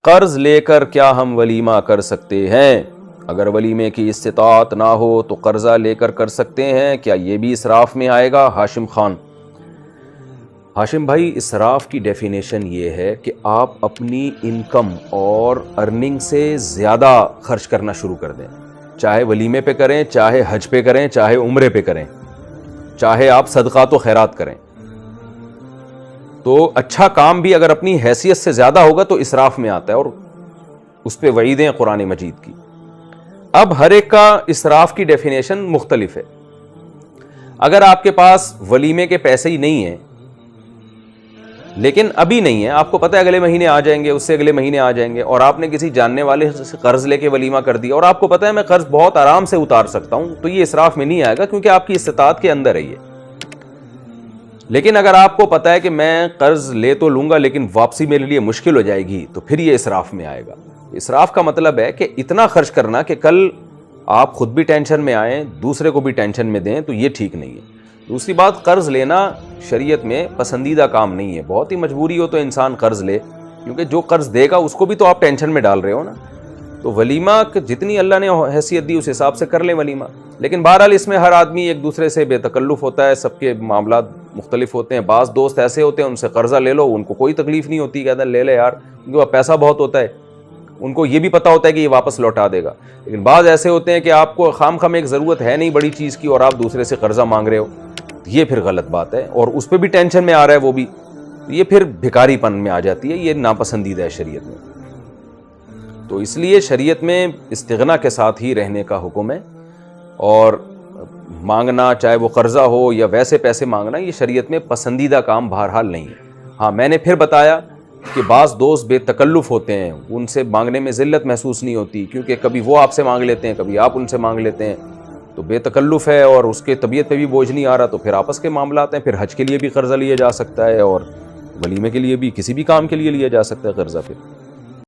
قرض لے کر کیا ہم ولیمہ کر سکتے ہیں؟ اگر ولیمے کی استطاعت نہ ہو تو قرضہ لے کر سکتے ہیں، کیا یہ بھی اسراف میں آئے گا؟ ہاشم خان۔ ہاشم بھائی، اسراف کی ڈیفینیشن یہ ہے کہ آپ اپنی انکم اور ارننگ سے زیادہ خرچ کرنا شروع کر دیں، چاہے ولیمے پہ کریں، چاہے حج پہ کریں، چاہے عمرے پہ کریں، چاہے آپ صدقات و خیرات کریں۔ تو اچھا کام بھی اگر اپنی حیثیت سے زیادہ ہوگا تو اسراف میں آتا ہے، اور اس پہ وعیدیں قرآن مجید کی۔ اب ہر ایک کا اسراف کی ڈیفینیشن مختلف ہے۔ اگر آپ کے پاس ولیمے کے پیسے ہی نہیں ہیں، لیکن ابھی نہیں ہے، آپ کو پتہ ہے اگلے مہینے آ جائیں گے، اس سے اگلے مہینے آ جائیں گے، اور آپ نے کسی جاننے والے سے قرض لے کے ولیمہ کر دیا، اور آپ کو پتہ ہے میں قرض بہت آرام سے اتار سکتا ہوں، تو یہ اسراف میں نہیں آئے گا، کیونکہ آپ کی استطاعت کے اندر ہے یہ۔ لیکن اگر آپ کو پتہ ہے کہ میں قرض لے تو لوں گا لیکن واپسی میرے لیے مشکل ہو جائے گی، تو پھر یہ اسراف میں آئے گا۔ اسراف کا مطلب ہے کہ اتنا خرچ کرنا کہ کل آپ خود بھی ٹینشن میں آئیں، دوسرے کو بھی ٹینشن میں دیں، تو یہ ٹھیک نہیں ہے۔ دوسری بات، قرض لینا شریعت میں پسندیدہ کام نہیں ہے۔ بہت ہی مجبوری ہو تو انسان قرض لے، کیونکہ جو قرض دے گا اس کو بھی تو آپ ٹینشن میں ڈال رہے ہو نا۔ تو ولیمہ جتنی اللہ نے حیثیت دی اس حساب سے کر لیں ولیمہ، لیکن بہرحال اس میں ہر آدمی ایک دوسرے سے بے تکلف ہوتا ہے، سب کے معاملات مختلف ہوتے ہیں۔ بعض دوست ایسے ہوتے ہیں ان سے قرضہ لے لو، ان کو کوئی تکلیف نہیں ہوتی، کہتے ہیں لے لے یار، ان کے پاس پیسہ بہت ہوتا ہے، ان کو یہ بھی پتہ ہوتا ہے کہ یہ واپس لوٹا دے گا۔ لیکن بعض ایسے ہوتے ہیں کہ آپ کو خام خام ایک ضرورت ہے نہیں بڑی چیز کی، اور آپ دوسرے سے قرضہ مانگ رہے ہو، یہ پھر غلط بات ہے، اور اس پہ بھی ٹینشن میں آ رہا ہے وہ بھی، یہ پھر بھکاری پن میں آ جاتی ہے، یہ ناپسندیدہ ہے شریعت میں۔ تو اس لیے شریعت میں استغنا کے ساتھ ہی رہنے کا حکم ہے، اور مانگنا چاہے وہ قرضہ ہو یا ویسے پیسے مانگنا، یہ شریعت میں پسندیدہ کام بہرحال نہیں ہے۔ ہاں، میں نے پھر بتایا کہ بعض دوست بے تکلف ہوتے ہیں، ان سے مانگنے میں ذلت محسوس نہیں ہوتی، کیونکہ کبھی وہ آپ سے مانگ لیتے ہیں، کبھی آپ ان سے مانگ لیتے ہیں، تو بے تکلف ہے، اور اس کے طبیعت پہ بھی بوجھ نہیں آ رہا، تو پھر آپس کے معاملات ہیں۔ پھر حج کے لیے بھی قرضہ لیا جا سکتا ہے، اور ولیمے کے لیے بھی، کسی بھی کام کے لیے لیا جا سکتا ہے قرضہ پھر۔